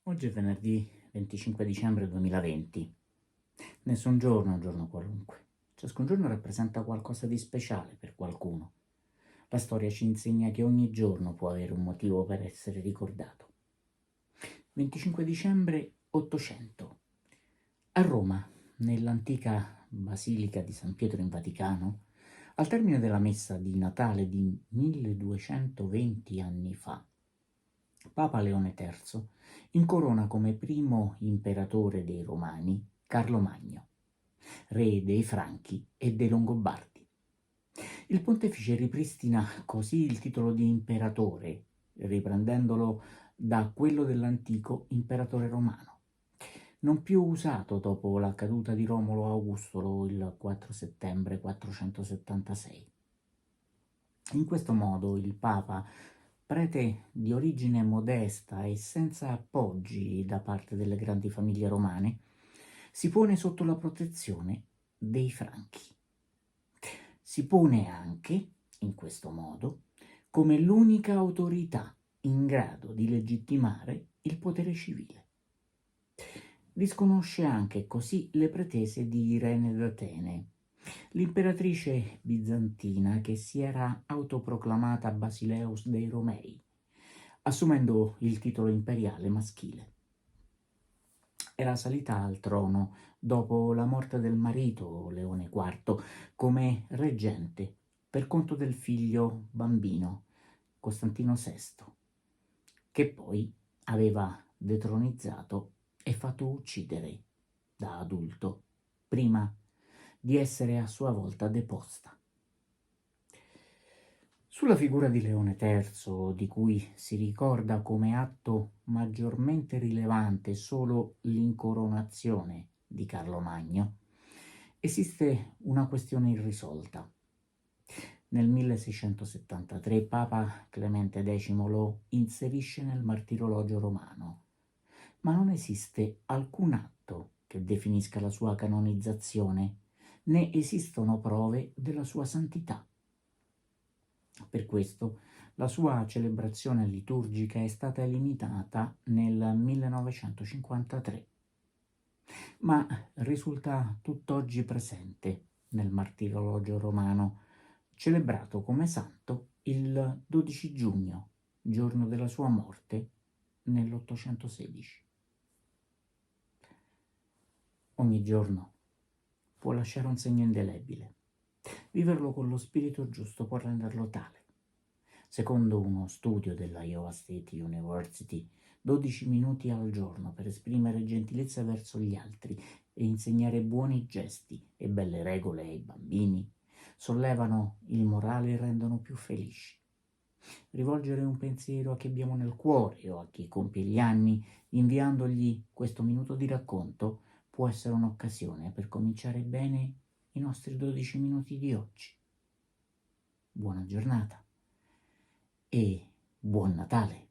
Oggi è venerdì 25 dicembre 2020. Nessun giorno è un giorno qualunque. Ciascun giorno rappresenta qualcosa di speciale per qualcuno. La storia ci insegna che ogni giorno può avere un motivo per essere ricordato. 25 dicembre 800. A Roma, nell'antica Basilica di San Pietro in Vaticano, al termine della messa di Natale di 1220 anni fa, Papa Leone III incorona come primo imperatore dei Romani Carlo Magno, re dei Franchi e dei Longobardi. Il pontefice ripristina così il titolo di imperatore, riprendendolo da quello dell'antico imperatore romano, non più usato dopo la caduta di Romolo Augustolo il 4 settembre 476. In questo modo il Papa, prete di origine modesta e senza appoggi da parte delle grandi famiglie romane, si pone sotto la protezione dei Franchi. Si pone anche, in questo modo, come l'unica autorità in grado di legittimare il potere civile. Disconosce anche così le pretese di Irene d'Atene, l'imperatrice bizantina che si era autoproclamata Basileus dei Romei, assumendo il titolo imperiale maschile. Era salita al trono dopo la morte del marito, Leone IV, come reggente per conto del figlio bambino, Costantino VI, che poi aveva detronizzato e fatto uccidere da adulto, prima di essere a sua volta deposta. Sulla figura di Leone III, di cui si ricorda come atto maggiormente rilevante solo l'incoronazione di Carlo Magno, esiste una questione irrisolta. Nel 1673 Papa Clemente X lo inserisce nel martirologio romano, ma non esiste alcun atto che definisca la sua canonizzazione, né esistono prove della sua santità. Per questo la sua celebrazione liturgica è stata limitata nel 1953, ma risulta tutt'oggi presente nel martirologio romano, celebrato come santo il 12 giugno, giorno della sua morte, nell'816. Ogni giorno può lasciare un segno indelebile. Viverlo con lo spirito giusto può renderlo tale. Secondo uno studio della Iowa State University, 12 minuti al giorno per esprimere gentilezza verso gli altri e insegnare buoni gesti e belle regole ai bambini sollevano il morale e rendono più felici. Rivolgere un pensiero a chi abbiamo nel cuore o a chi compie gli anni, inviandogli questo minuto di racconto, può essere un'occasione per cominciare bene i nostri 12 minuti di oggi. Buona giornata e buon Natale!